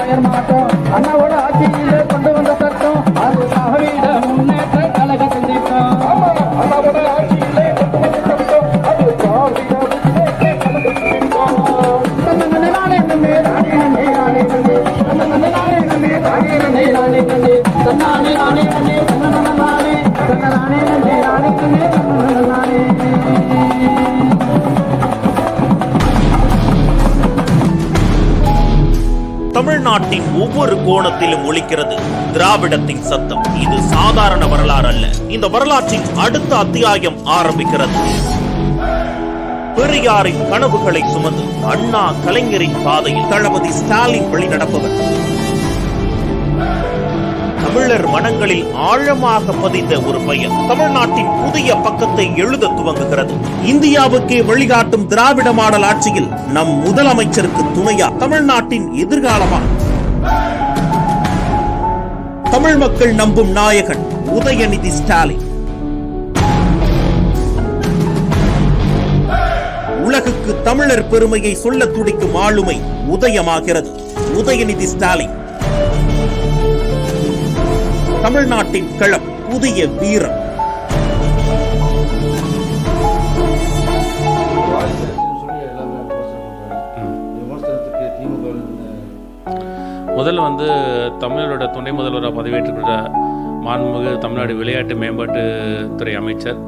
நாயர் மாட்டோம் அண்ணாவோட ஆட்சியிலே கொண்டு வந்த சட்டம் அது திராவிட முன்னேற்ற கழகத்தின் திட்டம். அண்ணாவோட ஆட்சியிலே கொண்டு வந்த சட்டம் அது திராவிட முன்னேற்ற கழகத்தின் திட்டம். தன்னே நானே நம்பி நானே நம்பி நானே நம்பி தன்னே நானே நம்பி நானே நம்பி நானே நம்பி தன்னானே நானே நம்பி தன்னே நானே தன்னானே நம்பி நானே நம்பி தன்னே நானே. தமிழ்நாட்டின் ஒவ்வொரு கோணத்திலும் ஒலிக்கிறது திராவிடத்தின் சத்தம். இது சாதாரண வரலாறு அல்ல. இந்த வரலாற்றின் அடுத்த அத்தியாயம் ஆரம்பிக்கிறது. பெரியாரின் கனவுகளை சுமந்து அண்ணா கலைஞரின் பாதையில் தளபதி ஸ்டாலின் வழிநடப்பவர். தமிழர் மனங்களில் ஆழமாக பதிந்த ஒரு பெயர் தமிழ்நாட்டின் புதிய பக்கத்தை எழுத துவங்குகிறது. இந்தியாவுக்கே வழிகாட்டும் திராவிட மாடல் ஆட்சியில் நம் முதலமைச்சருக்கு துணையா தமிழ்நாட்டின் எதிர்காலமா? தமிழ் மக்கள் நம்பும் நாயகன் உதயநிதி ஸ்டாலின். உலகுக்கு தமிழர் பெருமையை சொல்ல துடிக்கும் ஆளுமை உதயமாகிறது. உதயநிதி ஸ்டாலின் தமிழ்நாட்டின் களம் புதிய வீரம். முதல்ல தமிழரோட துணை முதல்வராக பதவியேற்றுக்கிற மாண்புமிகு தமிழ்நாடு விளையாட்டு மேம்பாட்டுத்துறை அமைச்சர்,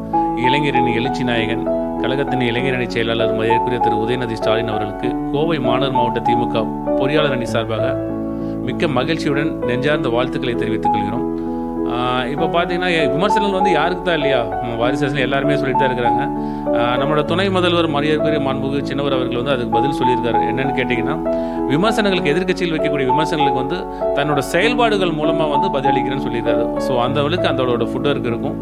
இளைஞரின் எழுச்சி நாயகன், கழகத்தின் இளைஞரணி செயலாளர் மதிப்பிற்குரிய திரு உதயநிதி ஸ்டாலின் அவர்களுக்கு கோவை மாநகர் மாவட்ட திமுக பொறியாளர் அணி சார்பாக மிக்க மகிழ்ச்சியுடன் நெஞ்சார்ந்த வாழ்த்துக்களை தெரிவித்துக் கொள்கிறோம். இப்போ பார்த்தீங்கன்னா விமர்சனங்கள் யாருக்கு தான் இல்லையா, வாரிசு எல்லாருமே சொல்லிட்டு தான் இருக்கிறாங்க. நம்மளோட துணை முதல்வர் மரியாதைக்குரிய மாண்புமிகு சின்னவர் அவர்கள் அதுக்கு பதில் சொல்லியிருக்காரு. என்னன்னு கேட்டிங்கன்னா, விமர்சனங்களுக்கு எதிர்க்கட்சியில் வைக்கக்கூடிய விமர்சனங்களுக்கு தன்னோட செயல்பாடுகள் மூலமாக பதிலளிக்கிறேன்னு சொல்லியிருக்காரு. ஸோ அந்த அளவுக்கு அதோட ஃபுட்டருக்கு இருக்கும்.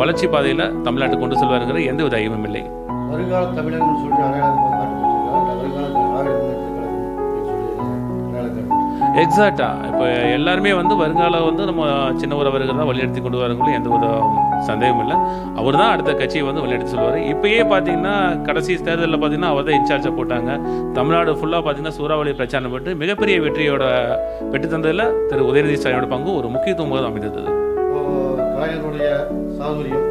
வளர்ச்சி பாதையில் தமிழ்நாட்டை கொண்டு செல்வாருங்கிற எந்த வித ஐயமும் இல்லை. வருங்கால தமிழகம் சொல்லிட்டு எக்ஸாக்டா இப்போ எல்லாருமே வருங்கால நம்ம சின்னவர் அவர்கள் தான் வழிநடத்தி கொண்டு வரவங்களும் எந்த வித சந்தேகமும் இல்லை. அவர் தான் அடுத்த கட்சியை வழிநடத்தி சொல்லுவார். இப்பயே பார்த்தீங்கன்னா கடைசி தேர்தலில் பார்த்தீங்கன்னா அவர் தான் இன்சார்ஜாக போட்டாங்க. தமிழ்நாடு ஃபுல்லாக பார்த்தீங்கன்னா சூறாவளி பிரச்சாரம் போட்டு மிகப்பெரிய வெற்றியோட பெற்று தந்ததில் திரு உதயநிதி ஸ்டாலினோட பங்கு ஒரு முக்கியத்துவம் அமைந்தது. கலைஞருடைய சாதுரியம்,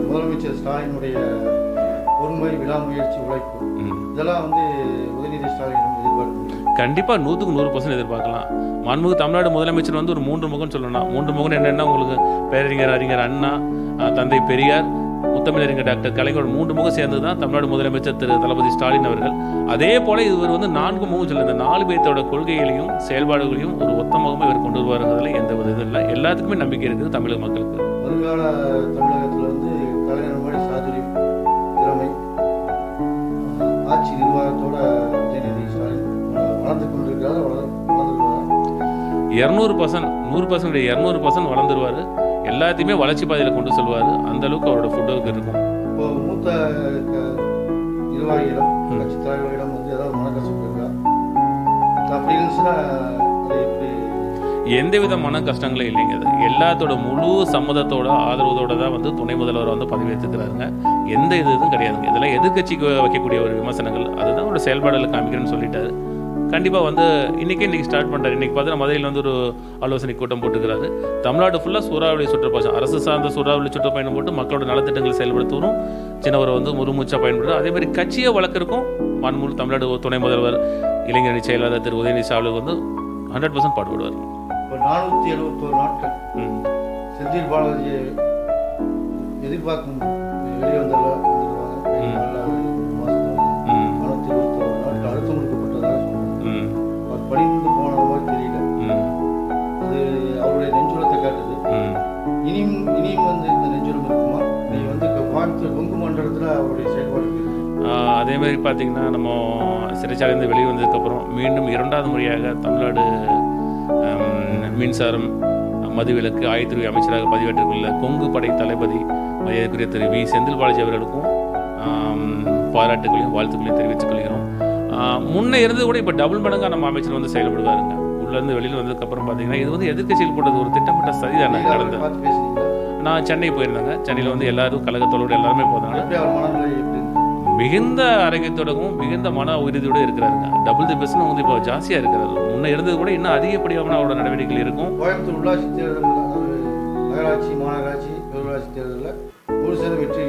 முதலமைச்சர் ஸ்டாலினுடைய பொறுமை, விடாமுயற்சி, உழைப்பு, இதெல்லாம் உதயநிதி ஸ்டாலின் எதிர்பார்க்க கண்டிப்பாக 100க்கு 100% எதிர்பார்க்கலாம். மாண்புமிகு தமிழ்நாடு முதலமைச்சர் ஒரு 3 முகம் சொல்லலாம். 3 முகம் என்னென்னா, உங்களுக்கு பேரறிஞர் அறிஞர் அண்ணா, தந்தை பெரியார், முத்தமிழறிஞர் டாக்டர் கலைஞர் 3 முகம் சேர்ந்து தான் தமிழ்நாடு முதலமைச்சர் திரு தளபதி ஸ்டாலின் அவர்கள். அதே போல இவர் 4 முகம் சொல்ல, இந்த 4 பேர்த்தோட கொள்கைகளையும் செயல்பாடுகளையும் ஒரு ஒத்த முகமாக இவர் கொண்டு வருவதில் எந்த வித இது இல்லை. எல்லாத்துக்குமே நம்பிக்கை இருக்குது தமிழக மக்களுக்கு. வருங்கால தமிழகத்தில் கலைஞர் மாதிரி சாதுரியம், திறமை, ஆட்சி நிர்வாகத்தோட உதயநிதி ஸ்டாலின் வளர்ந்து கொண்டிருக்கிறார். 200% வளர்ந்துருவார். எல்லாத்தையுமே வளர்ச்சி பாதையில் கொண்டு செல்வார். அந்த அளவுக்கு அவரோட ஃபுட்டோவுக்கு இருக்கும். இப்போ மூத்த நிர்வாகிகளிடம், கட்சி தலைவர்களிடம் ஏதாவது மனக்கசப்பு இருக்கா? அப்படி இருந்துச்சுன்னா எந்தவித மன கஷ்டங்களும் இல்லைங்க. எல்லாத்தோட முழு சம்மதத்தோட ஆதரவோட தான் துணை முதல்வர் பதவியேற்றுக்கிறாருங்க. எந்த இதுவும் கிடையாதுங்க. இதெல்லாம் எதிர்கட்சிக்கு வைக்கக்கூடிய ஒரு விமர்சனங்கள், அதுதான் அவரோட செயல்பாடுகளை காமிக்கிறேன்னு சொல்லிட்டாரு. கண்டிப்பாக இன்னைக்கு ஸ்டார்ட் பண்ணுறாரு. இன்றைக்கி பார்த்தீங்கன்னா மதுரையில் ஒரு ஆலோசனை கூட்டம் போட்டுக்கிறாரு. தமிழ்நாடு ஃபுல்லாக சூறாவளி சுற்றுப்பயணம், அரசு சார்ந்த சூறாவளி சுற்றுப்பயணம் போட்டு மக்களோட நலத்திட்டங்களை செயல்படுத்தவும் சின்னவர் முழுமூச்சாக பயன்படுறாரு. அதேமாதிரி கட்சியை வளர்க்குறக்கும் மாண்புமிகு தமிழ்நாடு துணை முதல்வர் இளைஞரணி செயலாளர் திரு உதயநிதி ஸ்டாலின் 100% பாடுபடுவார். இப்போ 471 நாட்கள் செந்தில் பாலாஜியை எதிர்பார்க்கும் வெளியே வந்துடுவாங்க. 421 நாட்கள் அழுத்தம் கொடுக்கப்பட்டதாக சொன்னாங்க. அவர் படிந்து போன மாதிரி தெரியல. அது அவருடைய நெஞ்சுரத்தை காட்டுது. இனியும் இந்த நெஞ்சுரம் இருக்குமா? நீ கோயம்புத்தூர் கொங்கு மண்டலத்தில் அவருடைய செயல்பாடு. அதே மாதிரி பார்த்தீங்கன்னா, நம்ம சிறைச்சாலையிலிருந்து வெளியே வந்ததுக்கப்புறம் மீண்டும் 2வது முறையாக தமிழ்நாடு மின்சாரம், மதுவிலக்கு, ஆயத்துறை அமைச்சராக பதிவேற்றுள்ள கொங்கு படை தளபதி மரியாதைக்குரிய திரு வி செந்தில் பாலாஜி அவர்களுக்கும் பாராட்டுகளையும் வாழ்த்துக்களையும் தெரிவித்துக் கொள்கிறோம். முன்னே இருந்து கூட இப்போ டபுள் மடங்காக நம்ம அமைச்சர் செயல்படுவாருங்க. உள்ளேருந்து வெளியில் வந்ததுக்கப்புறம் பார்த்தீங்கன்னா, இது எதிர்க்கட்சியில் போட்டது ஒரு திட்டமிட்ட சரிதானே. நான் சென்னை போயிருந்தேங்க. சென்னையில் எல்லாரும் கழகத்தோடு எல்லாருமே போனாங்க. மிகுந்த ஆரோக்கியத்தோடவும் மிகுந்த மன உறுதியோடு இருக்கிறாருங்க. டபுள் தி பெஸ்ட்னு வந்து இப்போ ஜாஸ்தியாக இருக்கிறாரு. முன்ன இருந்தது கூட இன்னும் அதிகப்படியான அவரோட நடவடிக்கைகள் இருக்கும். கோயம்புத்தூர் உள்ளாட்சி தேர்தலில் நகராட்சி மாநகராட்சி பேரூராட்சி தேர்தலில் 100% வெற்றி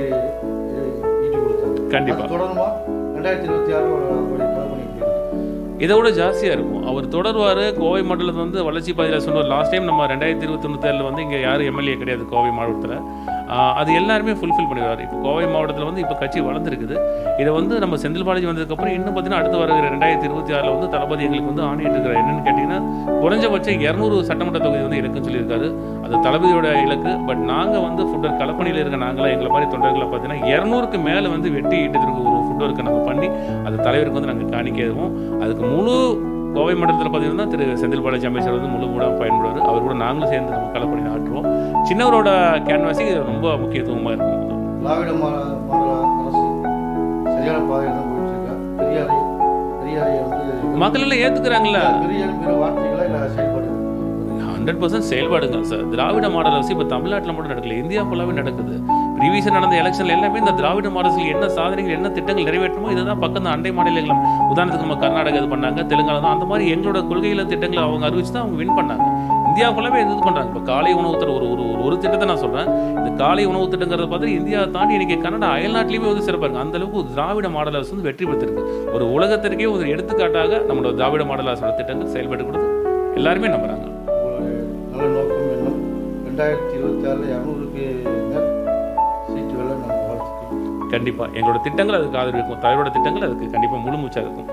ஈட்டி கொடுத்தாரு. கண்டிப்பாக தொடருமா 2026 இதை விட ஜாஸ்தியாக இருக்கும். அவர் தொடர்வார். கோவை மாவட்டத்தில் வந்து வளர்ச்சி பாதையில் சொன்னார். லாஸ்ட் டைம் நம்ம 2021 தேர்தலில் வந்து இங்கே யாரும் எம்எல்ஏ கிடையாது கோவை மாவட்டத்தில். அது எல்லாருமே ஃபுல்ஃபில் பண்ணிடுவார். இப்போ கோவை மாவட்டத்தில் வந்து இப்போ கட்சி வளர்ந்துருக்குது. இதை வந்து நம்ம செந்தில் பாலாஜி வந்ததுக்கப்புறம் இன்னும் பார்த்தீங்கன்னா அடுத்து வருகிற 2026 வந்து தளபதி எங்களுக்கு வந்து ஆணையிட்டு இருக்கிறார். என்னென்னு கேட்டிங்கன்னா குறைஞ்சபட்சம் 200 சட்டமன்ற தொகுதி வந்து இருக்குன்னு சொல்லியிருக்காரு. அது தளபதியோட இலக்கு. பட் நாங்கள் வந்து ஃபுட்டர் கலப்பணியில் இருக்க நாங்களாம் எங்களை மாதிரி தொண்டர்களை பார்த்தீங்கன்னா 200க்கு மேலே வந்து வெட்டி ஈட்டத்திற்கு ஒரு ஃபுட்டருக்கு நாங்கள் பண்ணி அது தலைவருக்கு வந்து நாங்கள் காணிக்கிறோம். அதுக்கு முழு கோவை மண்டலத்தில் பார்த்தீங்கன்னா திரு செந்தில் பாலாஜி அமைச்சர் வந்து முழு மூடாக பயன்படுவார். அவர் கூட நாங்களும் சேர்ந்து நம்ம களப்பணி ஆற்றுவோம். சின்னவரோட கேன்வாசிங் ரொம்ப முக்கியத்துவமாக இருக்கும். திராவிட மாடல் அரசு சரியான பாதையில் தான் போயிட்டு இருக்கா. பெரியாரை வந்து மக்கள் எல்லாம் ஏற்றுக்கிறாங்களா? பெரிய வார்த்தைகளா இல்லை செயல்பாடு 100% செயல்பாடுங்க சார். திராவிட மாடல் அரசு இப்போ தமிழ்நாட்டில் மட்டும் நடக்கல, இந்தியா ஃபுல்லாகவே நடக்குது. ப்ரீவியஸாக நடந்த எலெக்ஷனில் எல்லாமே இந்த திராவிட மாடல்ஸில் என்ன சாதனைகள் என்ன திட்டங்கள் நிறைவேற்றுமோ இதுதான் பக்கம் அண்டை மாநிலங்களும். உதாரணத்துக்கு நம்ம கர்நாடகா இது பண்ணாங்க, தெலுங்கானா தான். அந்த மாதிரி எங்களோட கொள்கையில் திட்டங்களை அவங்க அறிவிச்சு தான் அவங்க வின் பண்ணாங்க. இந்தியா ஃபுல்லாகவே இது பண்ணுறாங்க. இப்போ காலை உணவு திட்டம் ஒரு திட்டத்தை நான் சொல்கிறேன். இந்த காலை உணவு திட்டங்கிறத பார்த்து இந்தியா தாண்டி இன்றைக்கி கனடா அயல்நாட்டிலையுமே வந்து சிறப்பாக இருக்குது. அந்தளவுக்கு திராவிட மாடல் அரசு வந்து வெற்றி பெற்றிருக்கு. ஒரு உலகத்திற்கே ஒரு எடுத்துக்காட்டாக நம்மளோட திராவிட மாடல் அரசோட திட்டங்கள் செயல்பட்டு கொடுத்து எல்லாருமே நம்புகிறாங்க. நல்ல நோக்கம் என்னும் 2026 200க்கு சீட்டு வேலை நம்ம வாழ்த்துக்கிறோம். கண்டிப்பாக எங்களோட திட்டங்கள் அதுக்கு ஆதரவு இருக்கும். தலைவரோட திட்டங்கள் அதுக்கு கண்டிப்பாக முழு மூச்சாக இருக்கும்.